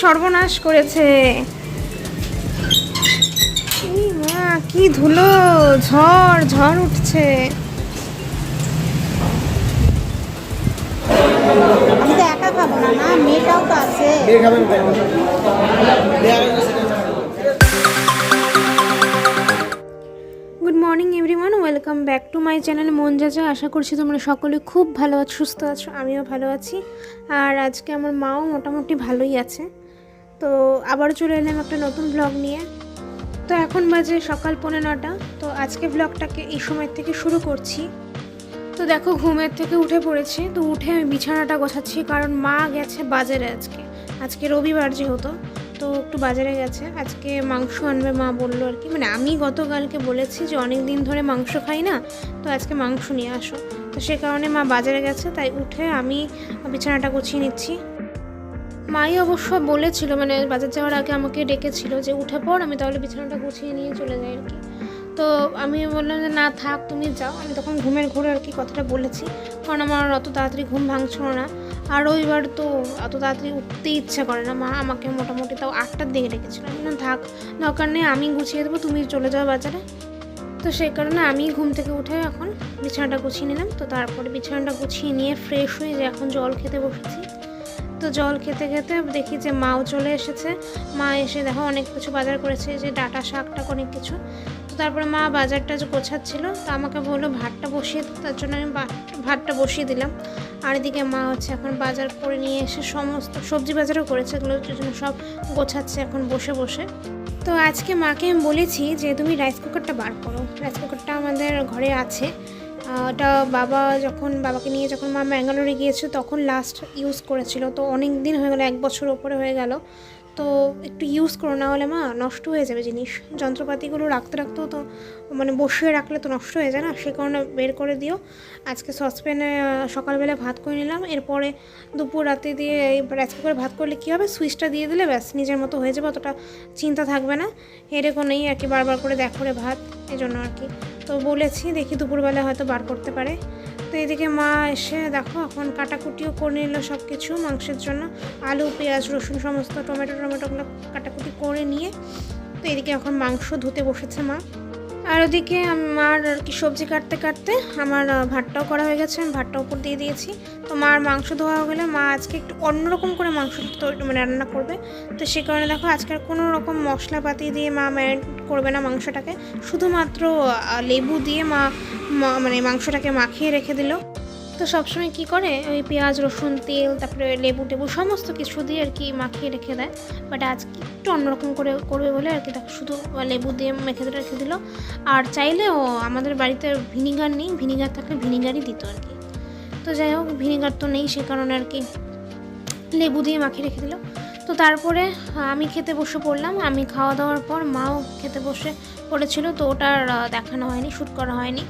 সর্বনাশ করেছে! এই মা, কি ধুলো! ঝড় ঝড় উঠছে। আমি তো একা খাবো না, না মেয়েটাও তো আছে। Good morning everyone, welcome back to my channel মন যাজা। আশা করছি তোমরা সকলে খুব ভালো আছো, সুস্থ আছো। আমিও ভালো আছি। আর আজকে আমার মাও মোটামুটি ভালোই আছে। তো আবার চলে এলাম একটা নতুন ব্লগ নিয়ে। তো এখন বাজে সকাল 9:15। তো আজকে ব্লগটাকে এই সময় থেকে শুরু করছি। তো দেখো, ঘুমের থেকে উঠে পড়েছি। তো উঠে আমি বিছানাটা গোছাচ্ছি, কারণ মা গেছে বাজারে আজকে রবিবার যেহেতু। তো একটু বাজারে গেছে, আজকে মাংস আনবে মা বললো আর কি। মানে আমি গতকালকে বলেছি যে অনেক দিন ধরে মাংস খাই না, তো আজকে মাংস নিয়ে আসো। তো সে কারণে মা বাজারে গেছে, তাই উঠে আমি বিছানাটা গুছিয়ে নিচ্ছি। মাই অবশ্য বলেছিল, মানে বাজার যাওয়ার আগে আমাকে ডেকেছিল যে উঠে পড়, আমি তাহলে বিছানাটা গুছিয়ে নিয়ে চলে যাই আর কি। তো আমি বললাম যে না থাক, তুমি যাও। আমি তখন ঘুমের ঘোরে আর কি কথাটা বলেছি, কারণ আমার অত তাড়াতাড়ি ঘুম ভাঙছিল না। আর রবিবার তো অত তাড়াতাড়ি উঠতে ইচ্ছা করে না। মা আমাকে মোটামুটি তাও 8টার দিকে ডেকেছিল। আমি বললাম থাক, দরকার নেই, আমি গুছিয়ে দেবো, তুমি চলে যাও বাজারে। তো সেই কারণে আমি ঘুম থেকে উঠে এখন বিছানাটা গুছিয়ে নিলাম। তো তারপরে বিছানাটা গুছিয়ে নিয়ে ফ্রেশ হয়ে যে এখন জল খেতে বসেছি। তো জল খেতে খেতে দেখি যে মাও চলে এসেছে। মা এসে দেখো অনেক কিছু বাজার করেছে, যে ডাঁটা শাকটা অনেক কিছু। তো তারপরে মা বাজারটা যে গোছাচ্ছিল, তো আমাকে বললো ভাতটা বসিয়ে, তার জন্য আমি ভাতটা বসিয়ে দিলাম। আর এদিকে মা হচ্ছে এখন বাজার করে নিয়ে এসে সমস্ত সবজি বাজারও করেছে, এগুলোর জন্য সব গোছাচ্ছে এখন বসে বসে। তো আজকে মাকে আমি বলেছি যে তুমি রাইস কুকারটা বার করো। রাইস কুকারটা আমাদের ঘরে আছে। ওটা বাবাকে নিয়ে যখন মা ম্যাঙ্গালোরে গিয়েছে তখন লাস্ট ইউজ করেছিল। তো অনেক দিন হয়ে গেল, 1 বছর ওপরে হয়ে গেল। তো একটু ইউজ করো, না হলে মা নষ্ট হয়ে যাবে জিনিস। যন্ত্রপাতিগুলো রাখতেও তো মানে বসিয়ে রাখলে তো নষ্ট হয়ে যায় না, সে কারণে বের করে দিও। আজকে সসপ্যানে সকালবেলা ভাত করে নিলাম, এরপরে দুপুর রাতে দিয়ে এই রাইস কুকারে ভাত করলে কী হবে, সুইচটা দিয়ে দিলে ব্যাস নিজের মতো হয়ে যাবে, অতটা চিন্তা থাকবে না। এরকম নেই আর কি, বারবার করে দেখ করে ভাত, এজন্য আর কি। তো বলেছি দেখি দুপুরবেলা হয়তো বার করতে পারে। তো এদিকে মা এসে দেখো এখন কাটাকুটিও করে নিল সব কিছু মাংসের জন্য। আলু, পেঁয়াজ, রসুন সমস্ত টমেটোগুলো কাটাকুটি করে নিয়ে, তো এদিকে এখন মাংস ধুতে বসেছে মা। আর ওদিকে আমার আর কি সবজি কাটতে কাটতে আমার ভাতটাও করা হয়ে গেছে, আমি ভাতটা উপর দিয়ে দিয়েছি। তো মার মাংস ধোয়া হয়ে গেলে মা আজকে একটু অন্যরকম করে মাংস মানে রান্না করবে। তো সে কারণে দেখো আজকে আর কোনো রকম মশলাপাতি দিয়ে মা ম্যারিনেট করবে না মাংসটাকে, শুধুমাত্র লেবু দিয়ে মা মানে মাংসটাকে মাখিয়ে রেখে দিল। তো সবসময় কী করে ওই পেঁয়াজ, রসুন, তেল, তারপরে লেবু টেবু সমস্ত কিছু দিয়ে আর কি মাখিয়ে রেখে দেয়। বাট আজকে একটু অন্যরকম করে করবে বলে আর কি দেখো শুধু লেবু দিয়ে মেখে রেখে দিল। আর চাইলে আমাদের বাড়িতে ভিনিগার নেই, ভিনিগার থাকলে ভিনিগারই দিত আর কি। তো যাই হোক, ভিনিগার তো নেই, সে কারণে আর কি লেবু দিয়ে মাখিয়ে রেখে দিল। তো তারপরে আমি খেতে বসে পড়লাম। আমি খাওয়া দাওয়ার পর মাও খেতে বসে পড়েছিল, তো ওটার দেখানো হয়নি, শ্যুট করা হয়নি।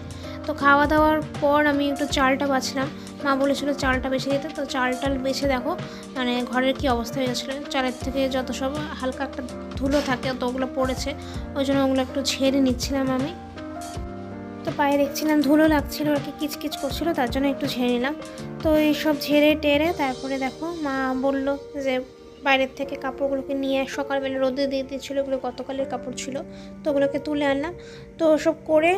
তো খাওয়া দাওয়ার পর আমি একটু চালটা বাছলাম, মা বলেছিল চালটা বেছে দিতে। তো চালটা বেছে দেখো মানে ঘরের কি অবস্থা হয়ে গেছিলো, চালের থেকে যত সব হালকা একটা ধুলো থাকে তো ওগুলো পড়েছে, ওই জন্য ওগুলো একটু ঝেড়ে নিচ্ছিলাম আমি। তো পায়ে দেখছিলাম ধুলো লাগছিল আর কি, কিচকিচ করছিল, তার জন্য একটু ঝেড়ে নিলাম। তো এইসব ঝেড়ে টেরে তারপরে দেখো মা বলল যে বাইরের থেকে কাপড়গুলোকে নিয়ে সকালবেলা রোদে দিয়ে দিয়েছিলো, এগুলো গতকালের কাপড় ছিল, তো ওগুলোকে তুলে আনলাম। তো ওসব করে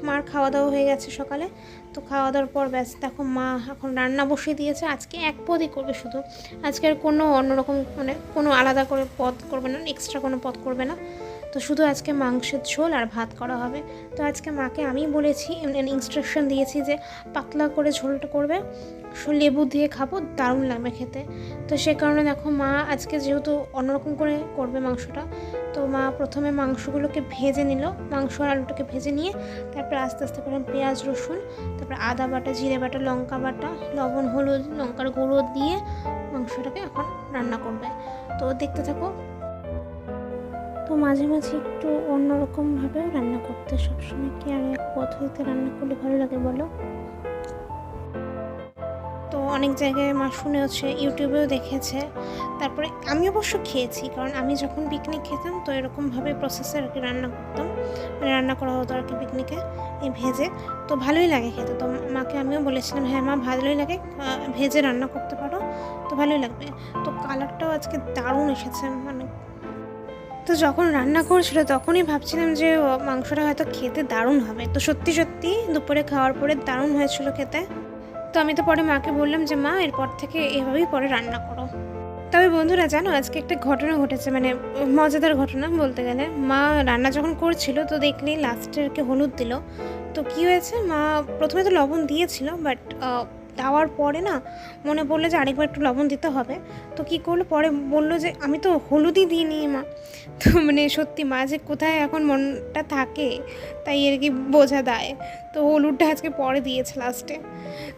মার খাওয়া দাওয়া হয়ে গেছে সকালে। তো খাওয়া দাওয়ার পর ব্যাস দেখো মা এখন রান্না বসিয়ে দিয়েছে। আজকে এক পদই করবে শুধু, আজকে আর কোনো অন্যরকম মানে কোনো আলাদা করে পদ করবে না, এক্সট্রা কোনো পদ করবে না। তো শুধু আজকে মাংসের ঝোল আর ভাত করা হবে। তো আজকে মাকে আমি বলেছি, ইনস্ট্রাকশন দিয়েছি যে পাতলা করে ঝোলটা করবে, লেবু দিয়ে খাবো, দারুণ লাগবে খেতে। তো সে কারণে দেখো মা আজকে যেহেতু অন্যরকম করে করবে মাংসটা, তো মা প্রথমে মাংসগুলোকে ভেজে নিল, মাংস আর আলুটাকে ভেজে নিয়ে তারপরে আস্তে আস্তে করে পেঁয়াজ, রসুন, তারপরে আদা বাটা, জিরে বাটা, লঙ্কা বাটা, লবণ, হলুদ, লঙ্কার গুঁড়ো দিয়ে মাংসটাকে এখন রান্না করবে। তো দেখতে থাকো। তো মাঝে মাঝে একটু অন্যরকমভাবে রান্না করতে, সবসময় কি আর এক পদ্ধতিতে রান্না করলে ভালো লাগে বলো? তো অনেক জায়গায় মা শুনেওছে, ইউটিউবেও দেখেছে, তারপরে আমি অবশ্য খেয়েছি, কারণ আমি যখন পিকনিক খেতাম তো এরকমভাবে প্রসেসে আর কি রান্না করতাম, মানে রান্না করা হতো আর কি পিকনিকে এই ভেজে। তো ভালোই লাগে খেতে। তো মাকে আমিও বলেছিলাম হ্যাঁ মা ভালোই লাগে, ভেজে রান্না করতে পারো তো ভালোই লাগবে। তো কালারটাও আজকে দারুণ এসেছে, মানে তো যখন রান্না করছিল তখনই ভাবছিলাম যে মাংসটা হয়তো খেতে দারুণ হবে। তো সত্যি সত্যি দুপুরে খাওয়ার পরে দারুণ হয়েছিল খেতে। তো আমি তো পরে মাকে বললাম যে মা এরপর থেকে এভাবেই পরে রান্না করো। তবে বন্ধুরা জানো, আজকে একটা ঘটনা ঘটেছে, মানে মজাদার ঘটনা বলতে গেলে। মা রান্না যখন করছিল তো দেখলেই লাস্টে আর কি হলুদ দিল। তো কী হয়েছে, মা প্রথমে তো লবণ দিয়েছিল, বাট দেওয়ার পরে না মনে পড়লো যে আরেকবার একটু লবণ দিতে হবে। তো কী করলো, পরে বললো যে আমি তো হলুদই দিইনি মা। তো মানে সত্যি মা যে কোথায় এখন মনটা থাকে তাই আর কি বোঝা দেয়। তো হলুদটা আজকে পরে দিয়েছে লাস্টে।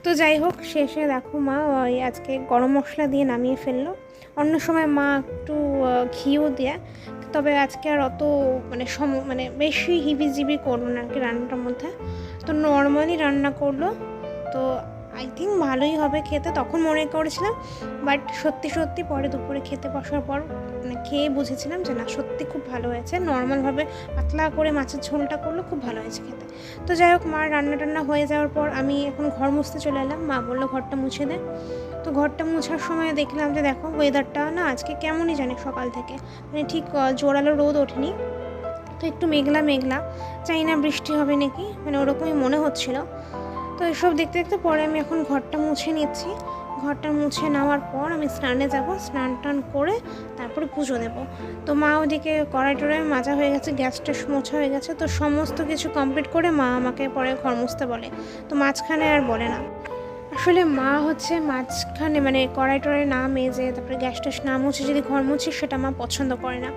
তো যাই হোক, শেষে দেখো মা ওই আজকে গরম মশলা দিয়ে নামিয়ে ফেললো। অন্য সময় মা একটু ঘিও দেয়, তবে আজকে আর অত মানে বেশি হিবিজিবি করলো না আর কি রান্নাটার মধ্যে। তো নর্মালি রান্না করলো। তো আই থিঙ্ক ভালোই হবে খেতে, তখন মনে করেছিলাম, বাট সত্যি সত্যি পরে দুপুরে খেতে বসার পর মানে খেয়ে বুঝেছিলাম যে না সত্যি খুব ভালো হয়েছে। নর্মালভাবে পাতলা করে মাছের ঝোলটা করলো, খুব ভালো হয়েছে খেতে। তো যাই হোক, মার রান্না টান্না হয়ে যাওয়ার পর আমি এখন ঘর মুছতে চলে এলাম। মা বললো ঘরটা মুছে দে। তো ঘরটা মোছার সময় দেখলাম যে দেখো ওয়েদারটা না আজকে কেমনই জানে সকাল থেকে, মানে ঠিক জোরালো রোদ ওঠেনি, তো একটু মেঘলা মেঘলা, জানি না বৃষ্টি হবে নাকি, মানে ওরকমই মনে হচ্ছিল। তো এসব দেখতে দেখতে পরে আমি এখন ঘরটা মুছে নিচ্ছি। ঘরটা মুছে নেওয়ার পর আমি স্নানে যাব, স্নান টান করে তারপরে পুজো দেবো। তো মা ওদিকে কড়াই টড়াই মাজা হয়ে গেছে, গ্যাসটা মোছা হয়ে গেছে। তো সমস্ত কিছু কমপ্লিট করে মা আমাকে পরে ঘর মুছতে বলে, তো মাঝখানে আর বলে না। আসলে মা হচ্ছে মাঝখানে মানে কড়াই টড়াই না মেজে তারপরে গ্যাস ট্যাস না মুছে যদি ঘর মুছি, সেটা মা পছন্দ করে না।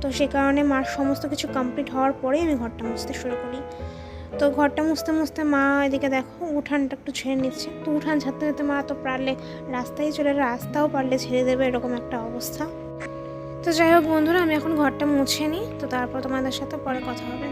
তো সে কারণে মার সমস্ত কিছু কমপ্লিট হওয়ার পরেই আমি ঘরটা মুছতে শুরু করি। তো ঘরটা মুছতে মুছতে মা এদিকে দেখো উঠানটা একটু ছেড়ে নিচ্ছে। তো উঠান ছাড়তে ছাড়তে মা তো পারলে রাস্তায় চলে, রাস্তাও পারলে ছেড়ে দেবে, এরকম একটা অবস্থা। তো যাই হোক বন্ধুরা, আমি এখন ঘরটা মুছে নিই, তো তারপর তোমাদের সাথে পরে কথা হবে।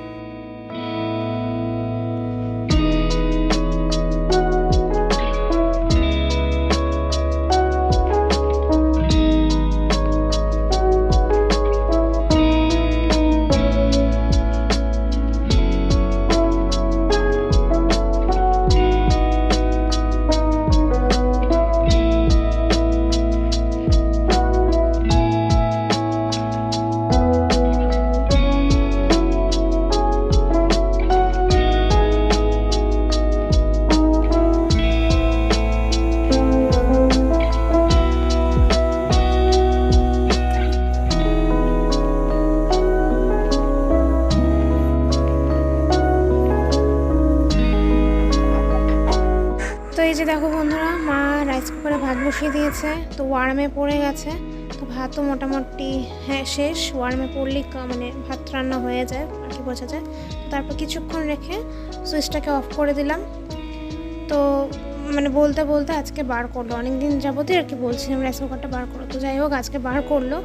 তো এই যে দেখো বন্ধুরা, মা রাইস কুকারে ভাত বসিয়ে দিয়েছে, তো ওয়ার্মে পড়ে গেছে। তো ভাতও মোটামুটি হ্যাঁ শেষ, ওয়ার্মে পড়লেই মানে ভাত রান্না হয়ে যায় আর কি বোঝা যায়। তারপর কিছুক্ষণ রেখে সুইচটাকে অফ করে দিলাম। তো মানে বলতে বলতে আজকে বার করলো, অনেক দিন যাবতই আর কি বলছিলাম রাইস কুকারটা বার করো। তো যাই হোক আজকে বার করলো,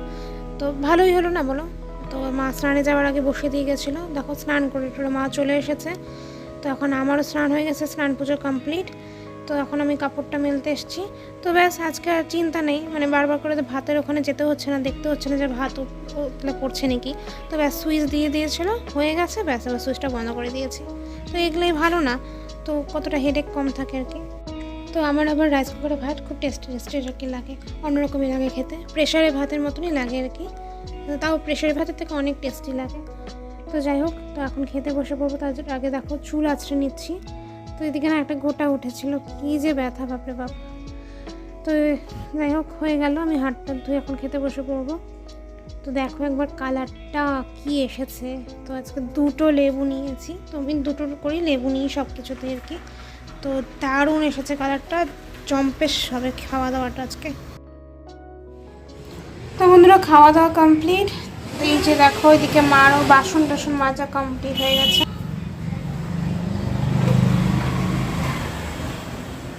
তো ভালোই হলো না বলো। তো মা স্নানে যাওয়ার আগে বসিয়ে দিয়ে গেছিলো, দেখো স্নান করে মা চলে এসেছে। তো এখন আমারও স্নান হয়ে গেছে, স্নান পুজো কমপ্লিট। তো এখন আমি কাপড়টা মেলতে এসেছি। তো ব্যাস আজকে আর চিন্তা নেই, মানে বারবার করে তো ভাতের ওখানে যেতে হচ্ছে না, দেখতে হচ্ছে না যে ভাত উতলে পড়ছে নাকি। তো ব্যাস সুইচ দিয়ে দিয়েছিলো, হয়ে গেছে, ব্যাস আবার সুইচটা বন্ধ করে দিয়েছি। তো এগুলোই ভালো না, তো কতটা হেডেক কম থাকে আর কি। তো আমার আবার রাইস কুকারে ভাত খুব টেস্টি টেস্টি আর কি লাগে, অন্যরকমই লাগে খেতে, প্রেশারে ভাতের মতনই লাগে আর কি, তাও প্রেশারের ভাতের থেকে অনেক টেস্টি লাগে। তো যাই হোক, তো এখন খেতে বসে পড়বো। তার আগে দেখো চুল আঁচড়ে নিচ্ছি। তো এদিকে না একটা গোটা উঠেছিল, কী যে ব্যথা বাপরে বাপ। তো যাই হোক হয়ে গেল, আমি হাতটা ধুয়ে এখন খেতে বসে পড়বো। তো দেখো একবার কালারটা কি এসেছে। তো আজকে 2টো লেবু নিয়েছি, তো আমি 2টো করে লেবু নিই সব কিছুতে আর কি। তো দারুণ এসেছে কালারটা, জম্পেশ হবে খাওয়া দাওয়াটা আজকে। তো বন্ধুরা খাওয়া দাওয়া কমপ্লিট। তো এই যে দেখো ওইদিকে মারও বাসন টাসন মাজা কমপ্লিট হয়ে গেছে।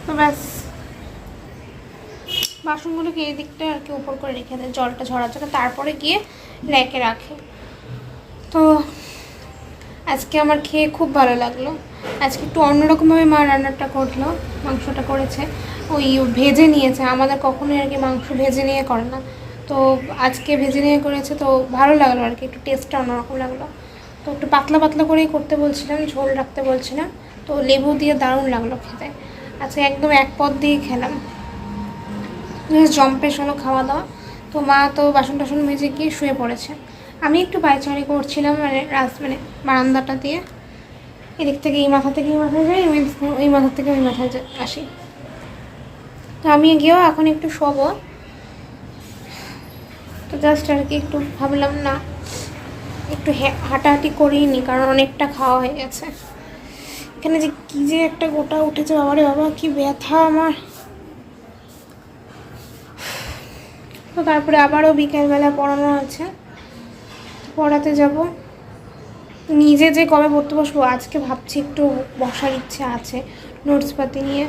তো ব্যাস বাসনগুলোকে এই দিকটা আর কি উপর করে রেখে দেয় জলটা ঝরার জন্য, তারপরে গিয়ে র্যাকে রাখে। তো আজকে আমার খেয়ে খুব ভালো লাগলো। আজকে একটু অন্যরকমভাবে মা রান্নাটা করলো, মাংসটা করেছে ওই ভেজে নিয়েছে। আমাদের কখনোই আর কি মাংস ভেজে নিয়ে করে না, তো আজকে ভেজে নিয়ে করেছে, তো ভালো লাগলো আর কি, একটু টেস্টটা অন্যরকম লাগলো। তো একটু পাতলা পাতলা করেই করতে বলছিলাম, ঝোল রাখতে বলছিলাম, তো লেবু দিয়ে দারুণ লাগলো খেতে। আজকে একদম এক পদ দিয়ে খেলাম, জম্পেশ হলো খাওয়া দাওয়া। তো মা তো বাসন টাসন মেজে গিয়ে শুয়ে পড়েছে। আমি একটু পায়চারি করছিলাম, মানে বারান্দাটা দিয়ে, এদিক থেকে এই মাথা থেকে এই মাথায় যাই, ওই মাথা থেকে ওই মাথায় আসি। তো আমি গিয়েও এখন একটু শোবো, তো জাস্ট আর কি একটু ভাবলাম না একটু হাঁটাহাঁটি করেই নি, কারণ অনেকটা খাওয়া হয়ে গেছে। এখানে যে কী যে একটা গোটা উঠেছে, বাবারে বাবা কি ব্যথা আমার। তো তারপরে আবারও বিকেলবেলা পড়ানো আছে, পড়াতে যাব। নিজে যে কবে পড়তে বসবো আজকে ভাবছি, একটু বসার ইচ্ছে আছে নোটসপাতি নিয়ে।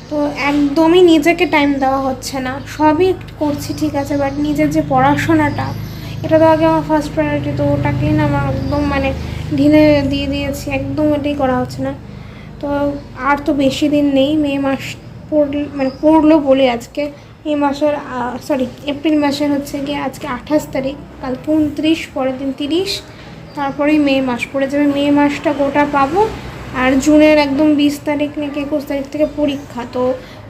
তো একদমই নিজেকে টাইম দেওয়া হচ্ছে না, সবই করছি ঠিক আছে, বাট নিজের যে পড়াশোনাটা, এটা তো আগে আমার ফার্স্ট প্রায়োরিটি, তো ওটাকেই না আমার একদম মানে ঢিলে দিয়ে দিয়েছি, একদম ওটাই করা হচ্ছে না। তো আর তো বেশি দিন নেই, মে মাস পড়লো বলে আজকে মে মাসের এপ্রিল মাসের হচ্ছে গিয়ে আজকে 28 তারিখ, কালকে 29, পরের দিন 30, তারপরেই মে মাস পড়ে যাবে। মে মাসটা গোটা পাবো, আর জুনের একদম 20 তারিখ নাকি 21 তারিখ থেকে পরীক্ষা। তো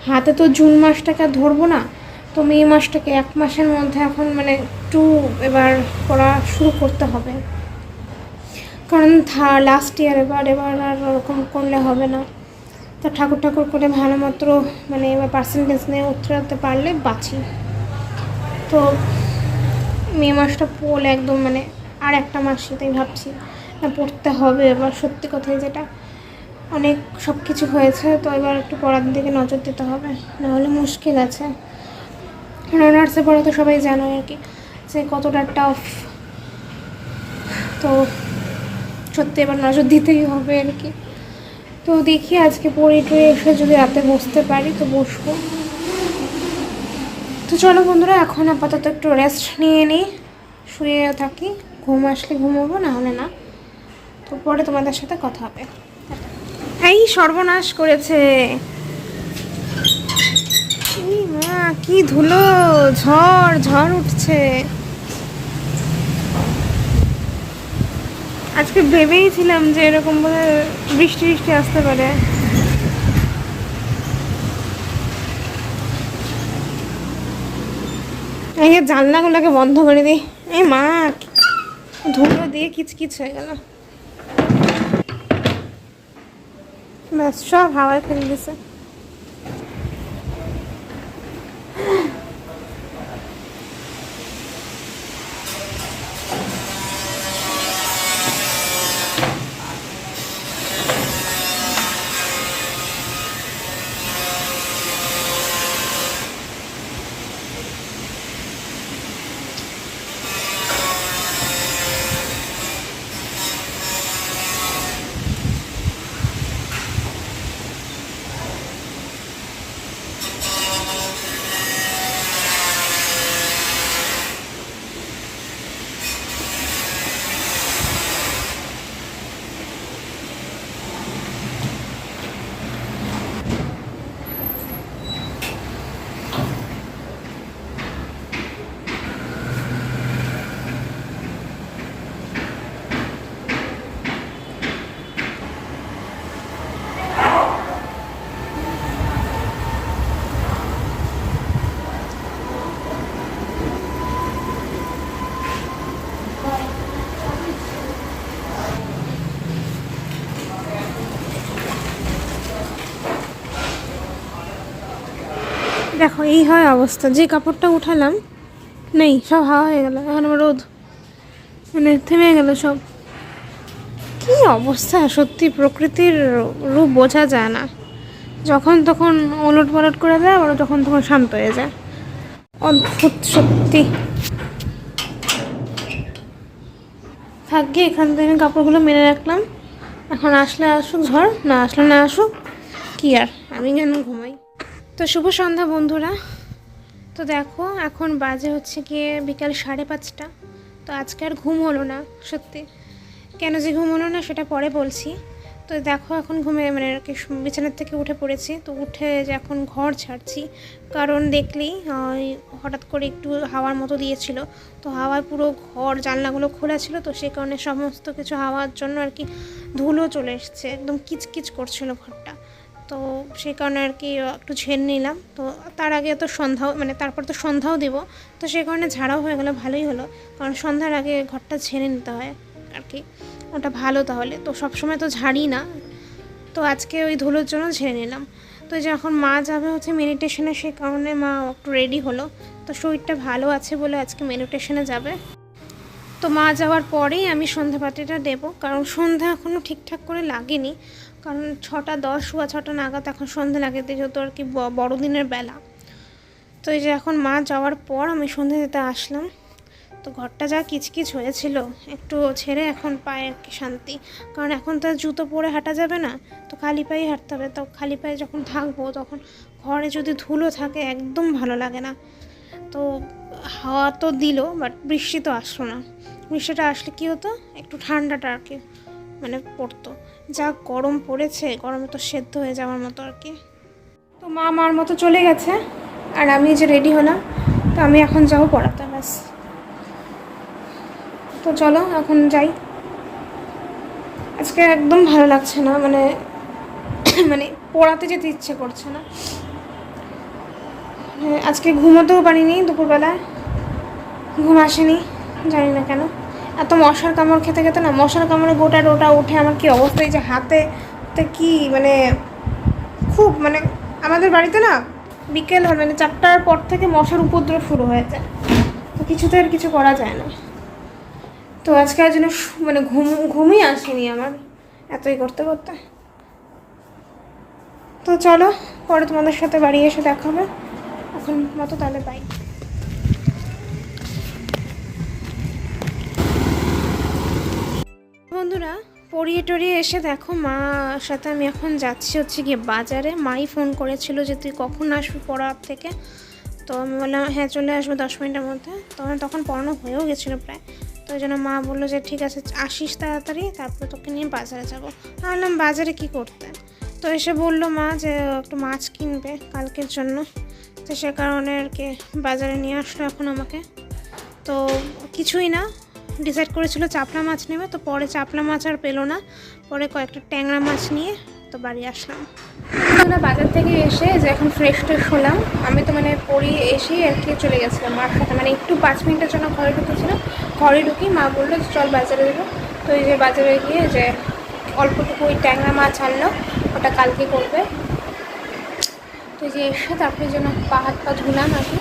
হাতে তো জুন মাসটাকে আর ধরবো না, তো মে মাসটাকে 1 মাসের মধ্যে এখন মানে একটু এবার পড়া শুরু করতে হবে, কারণ লাস্ট ইয়ার এবার আর ওরকম করলে হবে না। তো ঠাকুর করে ভালো মাত্র মানে এবার পার্সেন্টেজ নিয়ে উতরাতে পারলে বাঁচি। তো মে মাসটা পড়লে একদম মানে আর একটা মাসই, তাই ভাবছি না পড়তে হবে এবার, সত্যি কথাই যেটা, অনেক সব কিছু হয়েছে, তো এবার একটু পড়ার দিকে নজর দিতে হবে, নাহলে মুশকিল আছে। অনার্সে পড়া তো সবাই জানো আর কি যে কতটা টাফ, তো সত্যি এবার নজর দিতেই হবে আর কি। তো দেখি আজকে পড়ে টড়ে এসে যদি রাতে বসতে পারি তো বসবো। তো চলো বন্ধুরা, এখন আপাতত একটু রেস্ট নিয়ে নিই, শুয়ে থাকি, ঘুম আসলে ঘুমোবো, না হলে না। তো পরে তোমাদের সাথে কথা হবে। এই সর্বনাশ করেছে, মা কি ধুলো, ঝড় উঠছে। আজকে ভেবেইছিলাম যে এরকম বলে বৃষ্টি আসতে পারে। এই জানলাগুলোকে বন্ধ করে দিই। এই মা, ধুলো দিয়ে কিচকিচ হয়ে গেল, ব্যাস সব হাওয়ায় ফেলে দিছে। দেখো এই হয় অবস্থা, যে কাপড়টা উঠালাম নেই, সব হাওয়া হয়ে গেল, এখন আমার রোদ মানে থেমে গেল সব। কি অবস্থা, সত্যি প্রকৃতির রূপ বোঝা যায় না, যখন তখন ওলট পালট করে দেয়, আবার যখন তখন শান্ত হয়ে যায়, অদ্ভুত সত্যি। থাকবে, এখান থেকে কাপড়গুলো মেরে রাখলাম, এখন আসলে আসুক ঝড়, না আসলে না আসুক, কি আর আমি যেন ঘুমাই। তো শুভ সন্ধ্যা বন্ধুরা। তো দেখো এখন বাজে হচ্ছে গিয়ে বিকাল 5:30। তো আজকে আর ঘুম হলো না সত্যি, কেন যে ঘুমোনো না সেটা পরে বলছি। তো দেখো এখন মানে আর কি বিছানার থেকে উঠে পড়েছি। তো উঠে যে এখন ঘর ছাড়ছি, কারণ দেখলেই হঠাৎ করে একটু হাওয়ার মতো দিয়েছিল, তো হাওয়ায় পুরো ঘর জানলাগুলো খোলা ছিল, তো সেই কারণে সমস্ত কিছু হাওয়ার জন্য আর কি ধুলো চলে এসছে, একদম কিচকিচ করছিল ঘরটা। তো সেই কারণে আর কি একটু ঝেড়ে নিলাম। তো তার আগে তো সন্ধ্যাও মানে তারপর তো সন্ধ্যাও দেব, তো সেই কারণে ঝাড়াও হয়ে গেলো, ভালোই হলো। কারণ সন্ধ্যার আগে ঘরটা ঝেড়ে নিতে হয় আর কি, ওটা ভালো। তাহলে তো সবসময় তো ঝাড়ি না, তো আজকে ওই ধুলোর জন্য ঝেড়ে নিলাম। তো যে এখন মা যাবে হচ্ছে মেডিটেশনে, সেই কারণে মা একটু রেডি হলো। তো শরীরটা ভালো আছে বলে আজকে মেডিটেশনে যাবে। তো মা যাওয়ার পরেই আমি সন্ধ্যাবাতিটা দেবো, কারণ সন্ধ্যা এখনও ঠিকঠাক করে লাগেনি, কারণ 6:10 বা 6টা নাগাদ এখন সন্ধ্যা লাগে, যেহেতু আর কি বড়দিনের বেলা। তো এই যে এখন মা যাওয়ার পর আমি সন্ধ্যা দিতে আসলাম। তো ঘরটা যা কিচকিচ হয়েছিল, একটু ছেড়ে এখন পায়ে আর কি শান্তি, কারণ এখন তো জুতো পরে হাঁটা যাবে না, তো খালি পায়ে হাঁটতে হবে। তো খালি পায়ে যখন থাকবো তখন ঘরে যদি ধুলো থাকে একদম ভালো লাগে না। তো হাওয়া তো দিল, বাট বৃষ্টি তো আসলো না। বৃষ্টিটা আসলে কী হতো, একটু ঠান্ডাটা আর কি মানে পড়তো। যা গরম পড়েছে, গরমে তো সেদ্ধ হয়ে যাওয়ার মতো আর কি। তো মা মার মতো চলে গেছে, আর আমি যে রেডি হলাম, তো আমি এখন যাবো পড়াতে, ব্যাস। তো চলো এখন যাই। আজকে একদম ভালো লাগছে না, মানে মানে পড়াতে যেতে ইচ্ছে করছে না। আজকে ঘুমোতেও পারিনি, দুপুরবেলায় ঘুম আসেনি, জানি না কেন। এত মশার কামড় খেতে খেতে না, মশার কামড়ে গোটা টোটা উঠে আমার কি অবস্থা, এই যে হাতে কি মানে খুব মানে আমাদের বাড়িতে না বিকেল হয় মানে 4টার পর থেকে মশার উপদ্রব শুরু হয়ে যায়, তো কিছুতে আর কিছু করা যায় না। তো আজকে আর জন্য মানে ঘুমই আসেনি আমার এতই করতে করতে। তো চলো পরে তোমাদের সাথে বাড়ি এসে দেখা হবে, এখন মতো তাহলে বাই। বন্ধুরা পড়িয়ে টড়িয়ে এসে দেখো মার সাথে আমি এখন যাচ্ছি হচ্ছে গিয়ে বাজারে। মাই ফোন করেছিল যে তুই কখন আসবি পড়ার থেকে, তো আমি বললাম হ্যাঁ চলে আসবো 10 মিনিটের মধ্যে। তখন পড়ানো হয়েও গেছিলো প্রায়, তো ওই জন্য মা বললো যে ঠিক আছে আসিস তাড়াতাড়ি, তারপরে তোকে নিয়ে বাজারে যাবো। আমি বললাম বাজারে কী করতে, তো এসে বললো মা যে একটু মাছ কিনবে কালকের জন্য, তো সে কারণে আর কি বাজারে নিয়ে আসলো এখন আমাকে। তো কিছুই না, ডিসাইড করেছিল চাপলা মাছ নেবে, তো পরে চাপলা মাছ আর পেলো না, পরে কয়েকটা ট্যাংরা মাছ নিয়ে তো বাড়ি আসলাম। আমরা বাজার থেকে এসে যে এখন ফ্রেশ হলাম, আমি তো মানে পড়িয়ে এসেই আর কি চলে গেছিলাম মার সাথে, মানে একটু 5 মিনিটের জন্য ঘরে ঢুকেছিলাম। ঘরে ঢুকি মা বললো যে চল বাজারে যাবো, তো এই যে বাজারে গিয়ে যে অল্পটুকু ওই ট্যাংরা মাছ আনলো, ওটা কালকে করবে। তো এই যে এসে তারপরে যেন পা হাত পা ধুলাম আর কি,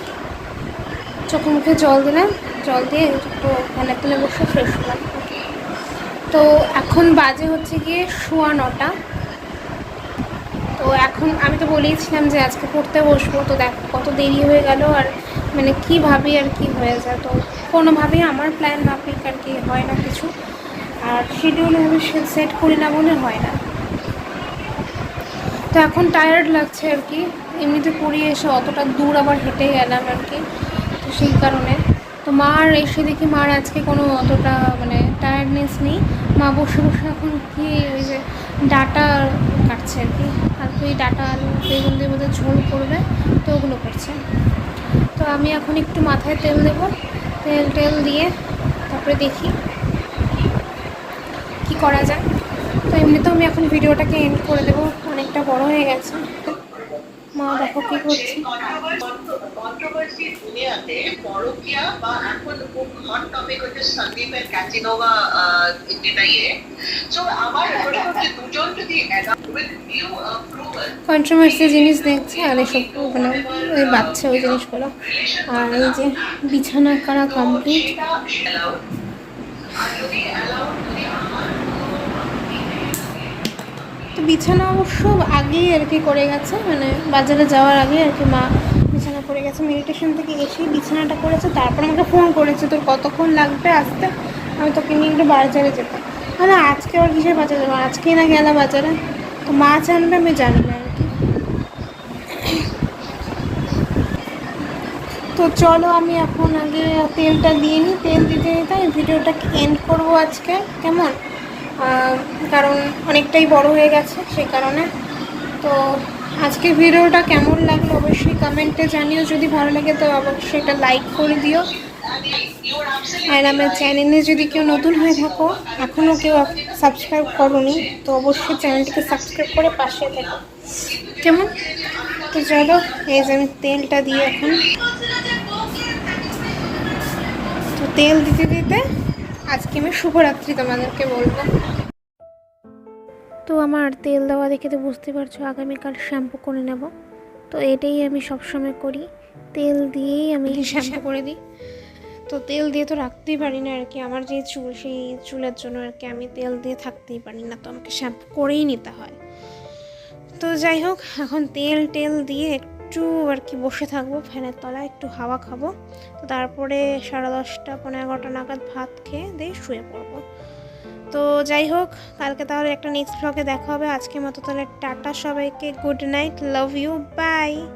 চোখে মুখে জল দিলাম, জল দিয়ে একটু ফ্যানের তেলে বসে ফ্রেশ হলাম। তো এখন বাজে হচ্ছে গিয়ে 9:15। তো এখন আমি তো বলেইছিলাম যে আজকে পড়তে বসবো, তো দেখো কত দেরি হয়ে গেল, আর মানে কী ভাবি আর কি হয়ে যায়, তো কোনোভাবেই আমার প্ল্যান মাফিক আর কি হয় না কিছু, আর শিডিউল আমি সেট করি না বলে হয় না। তো এখন টায়ার্ড লাগছে আর কি, এমনিতে পড়িয়ে এসে অতটা দূর আবার হেঁটে গেলাম আর কি, তো সেই কারণে। তো মার এসে দেখি মার আজকে কোনো অতটা মানে টায়ার্ডনেস নেই, মা বসে বসে এখন কি ওই যে ডাটা কাটছে আর কি, আর ওই ডাটা আলু বেগুন দিয়ে বোধহয় ঝোল করবে, তো ওগুলো করছে। তো আমি এখন একটু মাথায় তেল দেবো, তেল দিয়ে তারপরে দেখি কি করা যায়। তো এমনিতেও আমি এখন ভিডিওটাকে এন্ড করে দেবো, অনেকটা বড় হয়ে গেছে। মা দেখো কি করছে। কন্ট্রোভার্সি দুনিয়াতে পরকীয়া বা এখন খুব হট টপিক হচ্ছে সন্দীপের ক্যাচিনোভা যেটা সো আমার মনে হচ্ছে দুজন যদি উইথ নিউ অ্যাপ্রুভাল কন্ট্রোভার্সি জিনিস দেখছে আর এসব মানে ওই বাচ্চা ওই জিনিসগুলো। আর এই যে বিছানা করা কমপ্লিট। আর যদি অ্যালাউড যদি আমার তো বিছানা অবশ্য আগেই আর কি করে গেছে, মানে বাজারে যাওয়ার আগে আর কি মা বিছানা করে গেছে, মেডিটেশন থেকে এসেই বিছানাটা করেছে, তারপর আমাকে ফোন করেছে তোর কতক্ষণ লাগবে আসতে, আমি তোকে নিয়ে একটু বাজারে যেতাম। মানে আজকে আবার কিসের বাজারে যাবো, আজকেই না গেলাম বাজারে, তো মাছ আনবে আমি জানি না আর কি। তো চলো আমি এখন আগে তেলটা দিয়ে নিই, তেল দিতে দিতে আমি ভিডিওটাকে এন্ড করবো আজকে, কেমন? কারণ অনেকটাই বড় হয়ে গেছে সেই কারণে। তো আজকে ভিডিওটা কেমন লাগলো অবশ্যই কমেন্টে জানিও, যদি ভালো লাগে তো অবশ্যই এটা লাইক করে দিও। আর আমার চ্যানেলে যদি কেউ নতুন হয়ে থাকো, এখনও কেউ সাবস্ক্রাইব করোনি, তো অবশ্যই চ্যানেলটিকে সাবস্ক্রাইব করে পাশে থেকো, কেমন? তো চলো, এই যে আমি তেলটা দিয়ে এখন, তো তেল দিতে দিতে আজকে আমি শুভরাত্রি তোমাদেরকে বলবো। তো আমার তেল দেওয়া দেখে তো বুঝতে পারছো আগামীকাল শ্যাম্পু করে নেব। তো এটাই আমি সবসময় করি, তেল দিয়েই আমি শ্যাম্পু করে দিই। তো তেল দিয়ে তো রাখতেই পারি না আর কি, আমার যে চুল সেই চুলের জন্য আর কি আমি তেল দিয়ে থাকতেই পারি না, তো আমাকে শ্যাম্পু করেই নিতে হয়। তো যাই হোক, এখন তেল দিয়ে একটু আর কি বসে থাকবো ফ্যানের তলায়, একটু হাওয়া খাবো। তো তারপরে 10:30 পৌনে 11টা নাগাদ ভাত খেয়ে দিয়ে শুয়ে পড়বো। তো যাই হোক, কালকে তাহলে একটা নেক্সট ব্লগে দেখা হবে। আজকের মতো তাহলে টাটা সবাইকে, good night, love you, by.